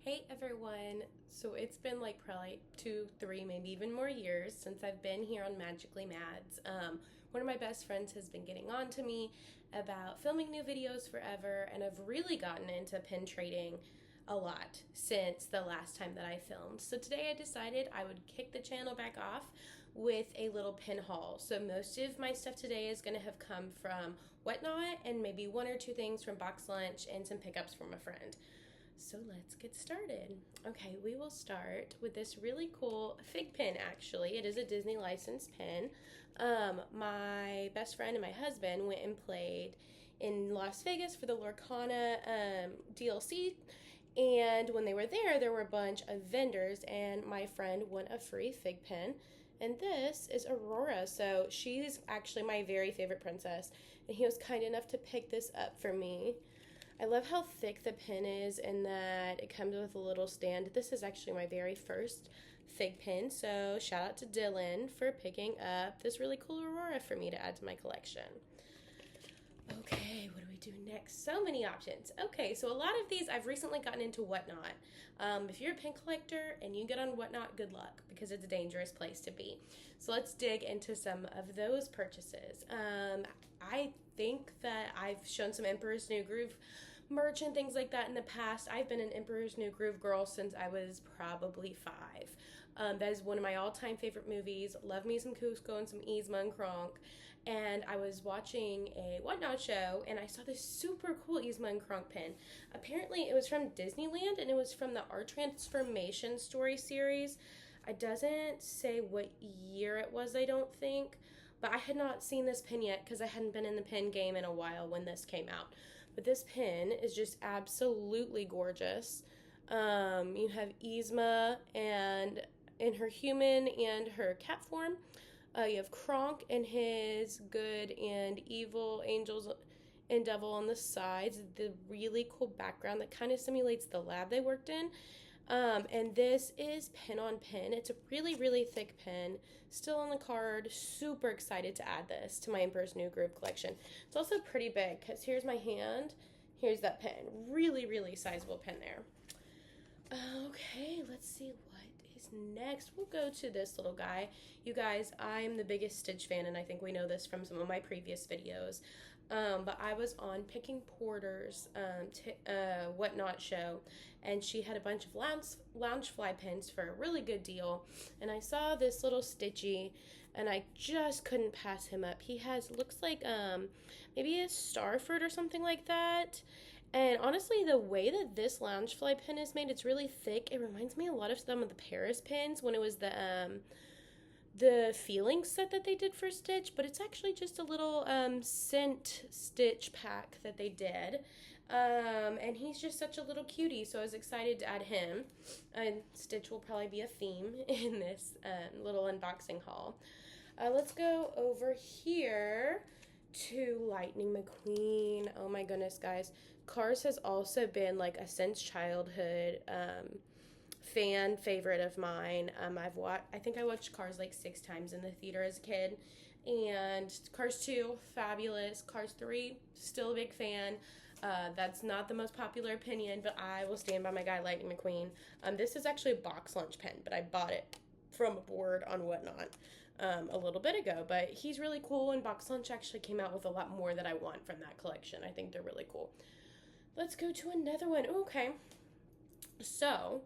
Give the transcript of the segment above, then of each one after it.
Hey everyone! So it's been like probably 2, 3, maybe even more years since I've been here on Magically Mads. One of my best friends has been getting on to me about filming new videos forever, and I've really gotten into pin trading a lot since the last time that I filmed. So today I decided I would kick the channel back off with a little pin haul. So most of my stuff today is going to have come from Whatnot and maybe one or two things from Box Lunch and some pickups from a friend. So let's get started. Okay, we will start with this really cool fig pin actually. It is a Disney licensed pin. My best friend and my husband went and played in Las Vegas for the Lorcana DLC. And when they were there were a bunch of vendors, and my friend won a free fig pin. And this is Aurora. So she's actually my very favorite princess. And he was kind enough to pick this up for me. I love how thick the pin is and that it comes with a little stand. This is actually my very first fig pin, so shout out to Dylan for picking up this really cool Aurora for me to add to my collection. Okay, what do we do next? So many options. Okay, so a lot of these I've recently gotten into Whatnot. If you're a pin collector and you get on Whatnot, good luck because it's a dangerous place to be. So let's dig into some of those purchases. I think that I've shown some Emperor's New Groove merch and things like that in the past. I've been an Emperor's New Groove girl since I was probably 5. That is one of my all-time favorite movies. Love me some Kuzco and some Yzma and Kronk. And I was watching a Whatnot show and I saw this super cool Yzma and Kronk pin. Apparently it was from Disneyland and it was from the Our Transformation story series. It doesn't say what year it was, I don't think. But I had not seen this pin yet because I hadn't been in the pin game in a while when this came out. But this pin is just absolutely gorgeous. You have Yzma and in her human and her cat form. You have Kronk and his good and evil angels and devil on the sides. The really cool background that kind of simulates the lab they worked in. And this is pin on pin. It's a really, really thick pin. Still on the card. Super excited to add this to my Emperor's New Groove collection. It's also pretty big because here's my hand. Here's that pin. Really, really sizable pin there. Okay, let's see what is next. We'll go to this little guy. You guys, I'm the biggest Stitch fan, and I think we know this from some of my previous videos. But I was on Picking Porter's Whatnot show, and she had a bunch of lounge fly pins for a really good deal. And I saw this little Stitchy, and I just couldn't pass him up. He has, looks like maybe a Starford or something like that. And honestly, the way that this loungefly pin is made, it's really thick. It reminds me a lot of some of the Paris pins when it was the feeling set that they did for Stitch, but it's actually just a little scent Stitch pack that they did. And he's just such a little cutie, so I was excited to add him. And Stitch will probably be a theme in this little unboxing haul. Let's go over here to Lightning McQueen. Oh my goodness, guys. Cars has also been like a since childhood fan favorite of mine. I think I watched Cars like 6 times in the theater as a kid. And Cars 2, fabulous. Cars 3, still a big fan. That's not the most popular opinion, but I will stand by my guy Lightning McQueen. This is actually a Box Lunch pen, but I bought it from a board on Whatnot a little bit ago. But he's really cool, and Box Lunch actually came out with a lot more that I want from that collection. I think they're really cool. Let's go to another one. Okay. So,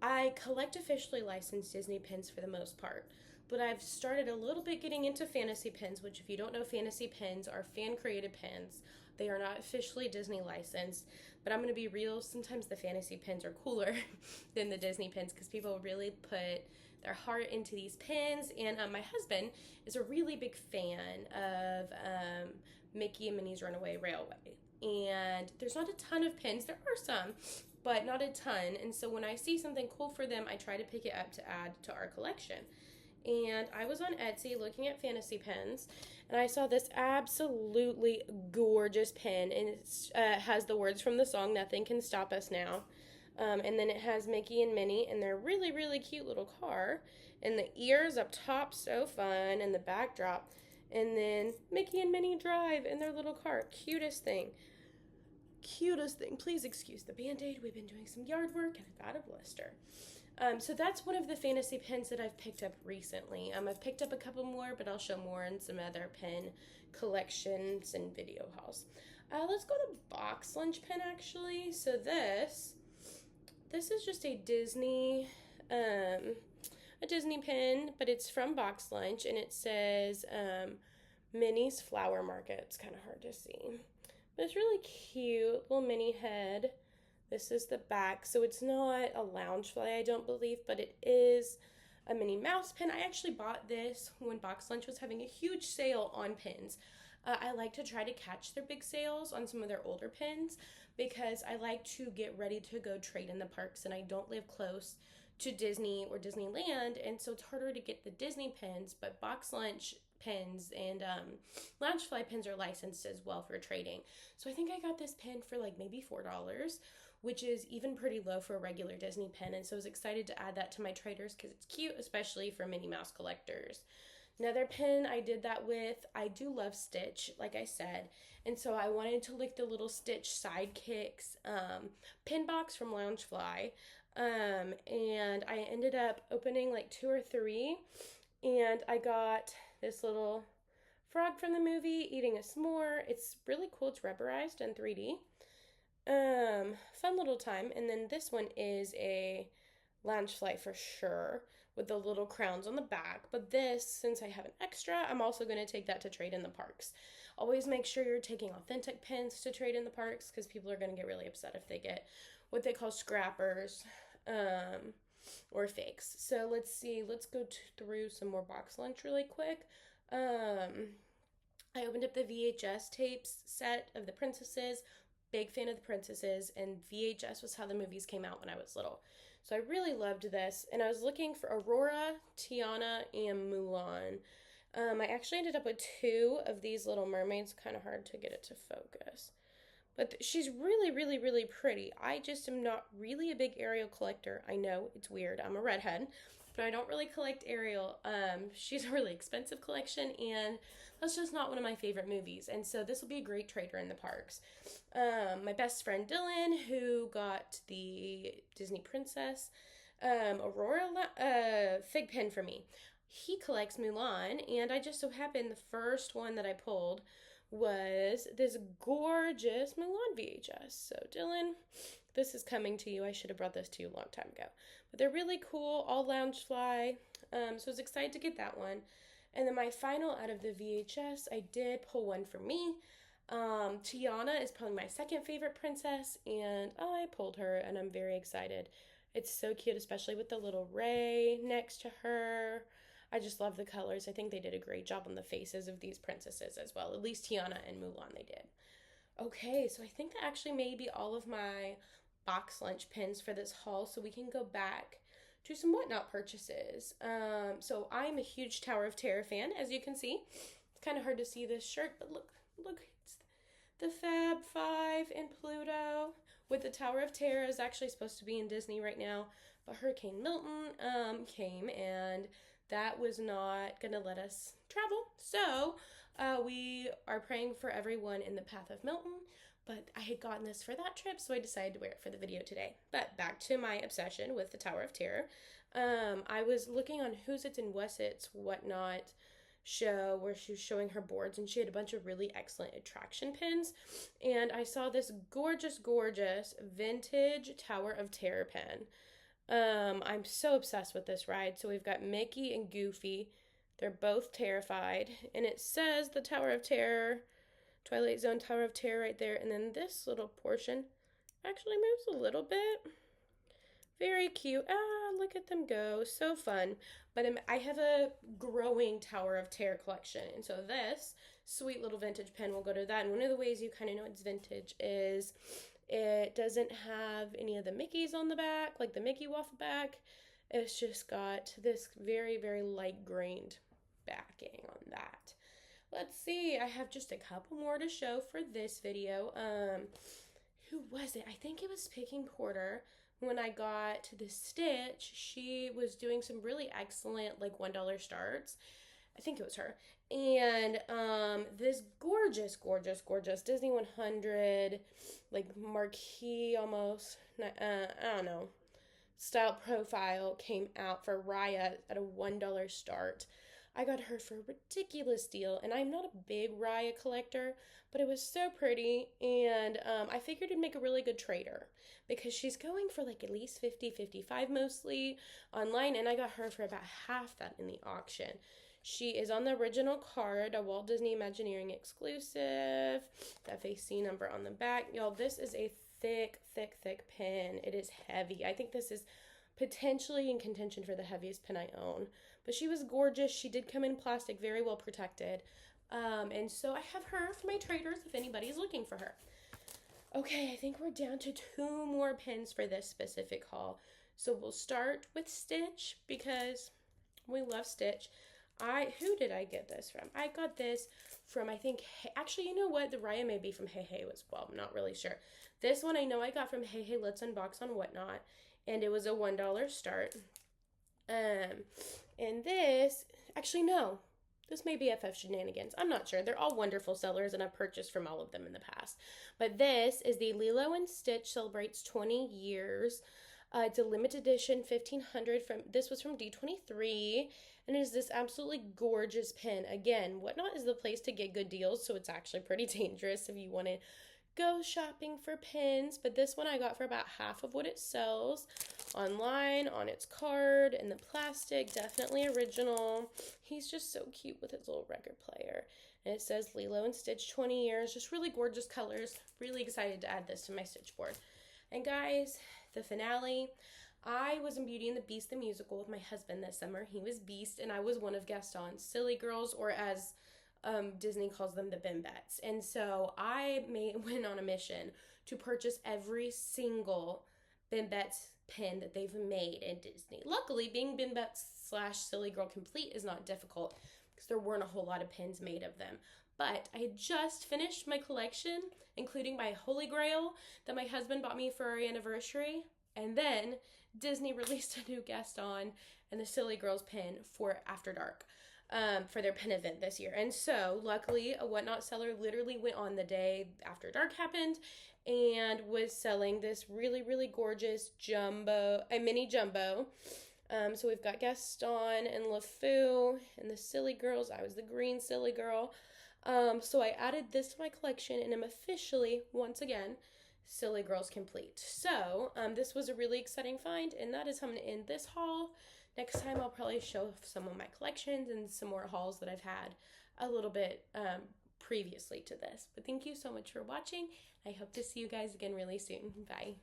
I collect officially licensed Disney pins for the most part, but I've started a little bit getting into fantasy pins, which, if you don't know, fantasy pins are fan created pins. They are not officially Disney licensed, but I'm going to be real. Sometimes the fantasy pins are cooler than the Disney pins because people really put their heart into these pins. And my husband is a really big fan of Mickey and Minnie's Runaway Railway. And there's not a ton of pins. There are some, but not a ton. And so when I see something cool for them, I try to pick it up to add to our collection. And I was on Etsy looking at fantasy pens, and I saw this absolutely gorgeous pen, and it has the words from the song "Nothing Can Stop Us Now." And then it has Mickey and Minnie in their really, really cute little car, and the ears up top, so fun, and the backdrop. And then Mickey and Minnie drive in their little car. Cutest thing. cutest thing. Please excuse the band-aid. We've been doing some yard work and I got a blister. So that's one of the fantasy pins that I've picked up recently. I've picked up a couple more, but I'll show more in some other pin collections and video hauls. Let's go to box lunch pin actually. So this is just a Disney pin, but it's from Box Lunch and it says Minnie's Flower Market. It's kind of hard to see, but it's really cute. Little mini head. This is the back, so it's not a Loungefly, I don't believe, but it is a Minnie Mouse pin. I actually bought this when Box Lunch was having a huge sale on pins. I like to try to catch their big sales on some of their older pins because I like to get ready to go trade in the parks, and I don't live close to Disney or Disneyland, and so it's harder to get the Disney pins, but Box Lunch pins and Loungefly pins are licensed as well for trading. So I think I got this pin for like maybe $4, which is even pretty low for a regular Disney pin, and so I was excited to add that to my traders because it's cute, especially for Minnie Mouse collectors. Another pin I did that with, I do love Stitch, like I said, and so I wanted to lick the little Stitch Sidekicks pin box from Loungefly, and I ended up opening like 2 or 3, and I got this little frog from the movie eating a s'more. It's really cool. It's rubberized and 3D. Fun little time. And then this one is a Loungefly for sure with the little crowns on the back. But this, since I have an extra, I'm also going to take that to trade in the parks. Always make sure you're taking authentic pins to trade in the parks because people are going to get really upset if they get what they call scrappers or fakes. So let's see. Let's go through some more Box Lunch really quick. I opened up the VHS tapes set of the princesses. Big fan of the princesses, and VHS was how the movies came out when I was little. So I really loved this, and I was looking for Aurora, Tiana, and Mulan. I actually ended up with 2 of these Little Mermaids. Kind of hard to get it to focus. But she's really, really, really pretty. I just am not really a big Ariel collector. I know, it's weird. I'm a redhead, but I don't really collect Ariel. She's a really expensive collection, and that's just not one of my favorite movies. And so this will be a great trader in the parks. My best friend Dylan, who got the Disney Princess Aurora fig pin for me. He collects Mulan, and I just so happened the first one that I pulled was this gorgeous Mulan VHS. So Dylan, this is coming to you. I should have brought this to you a long time ago. But they're really cool, all Loungefly. So I was excited to get that one. And then my final out of the VHS, I did pull one for me. Tiana is probably my second favorite princess, and I pulled her, and I'm very excited. It's so cute, especially with the little Rey next to her. I just love the colors. I think they did a great job on the faces of these princesses as well. At least Tiana and Mulan, they did. Okay, so I think that actually may be all of my Box Lunch pins for this haul, so we can go back to some Whatnot purchases. So I'm a huge Tower of Terror fan, as you can see. It's kind of hard to see this shirt, but look, it's the Fab Five and Pluto with the Tower of Terror is actually supposed to be in Disney right now, but Hurricane Milton came, and that was not going to let us travel. So we are praying for everyone in the path of Milton, but I had gotten this for that trip, so I decided to wear it for the video today. But back to my obsession with the Tower of Terror. I was looking on Who's It's and What's Whatnot show where she was showing her boards, and she had a bunch of really excellent attraction pins, and I saw this gorgeous vintage Tower of Terror pin. I'm so obsessed with this ride. So we've got Mickey and Goofy. They're both terrified, and it says the Tower of Terror, Twilight Zone Tower of Terror right there, and then this little portion actually moves a little bit. Very cute. Look at them go. So fun. But I have a growing Tower of Terror collection, and so this sweet little vintage pen will go to that. And one of the ways you kind of know it's vintage is it doesn't have any of the Mickeys on the back, like the Mickey waffle back. It's just got this very, very light grained backing on that. Let's see. I have just a couple more to show for this video. Who was it? I think it was Picking Porter. When I got the Stitch, she was doing some really excellent like $1 starts. I think it was her. And this gorgeous, gorgeous, gorgeous Disney 100, like marquee almost, I don't know, style profile came out for Raya at a $1 start. I got her for a ridiculous deal, and I'm not a big Raya collector, but it was so pretty, and I figured it'd make a really good trader because she's going for like at least 50, 55 mostly online, and I got her for about half that in the auction. She is on the original card, a Walt Disney Imagineering exclusive, the FAC number on the back. Y'all, this is a thick, thick, thick pen. It is heavy. I think this is potentially in contention for the heaviest pen I own. But she was gorgeous. She did come in plastic, very well protected. And so I have her for my traders if anybody's looking for her. Okay, I think we're down to 2 more pens for this specific haul. So we'll start with Stitch because we love Stitch. Who did I get this from? I got this from, I think, actually, you know what? The Raya may be from Hey Hey as well. I'm not really sure. This one I know I got from Hey Hey Let's Unbox on Whatnot, and it was a $1 start. And this, actually, no. This may be FF Shenanigans. I'm not sure. They're all wonderful sellers, and I've purchased from all of them in the past. But this is the Lilo and Stitch celebrates 20 years. It's a limited edition 1500 this was from D23, and it is this absolutely gorgeous pen. Again, Whatnot is the place to get good deals, so it's actually pretty dangerous if you want to go shopping for pens. But this one I got for about half of what it sells online, on its card, and the plastic, definitely original. He's just so cute with his little record player. And it says Lilo and Stitch 20 years, just really gorgeous colors. Really excited to add this to my Stitch board. And guys, the finale, I was in Beauty and the Beast the musical with my husband this summer. He was Beast, and I was one of Gaston's silly girls, or as Disney calls them, the Bimbets. And so I went on a mission to purchase every single Bimbets pen that they've made in Disney. Luckily, being Bimbets / Silly Girl Complete is not difficult because there weren't a whole lot of pens made of them. But I had just finished my collection, including my Holy Grail that my husband bought me for our anniversary. And then Disney released a new Gaston and the Silly Girls pen for After Dark. For their pen event this year. And so, luckily, a Whatnot seller literally went on the day After Dark happened and was selling this really, really gorgeous mini jumbo. So we've got Gaston and LeFou and the Silly Girls. I was the green Silly Girl. So I added this to my collection and I'm officially, once again, Silly Girls Complete. So, this was a really exciting find, and that is how I'm going to end this haul. Next time I'll probably show some of my collections and some more hauls that I've had a little bit previously to this. But thank you so much for watching. I hope to see you guys again really soon. Bye.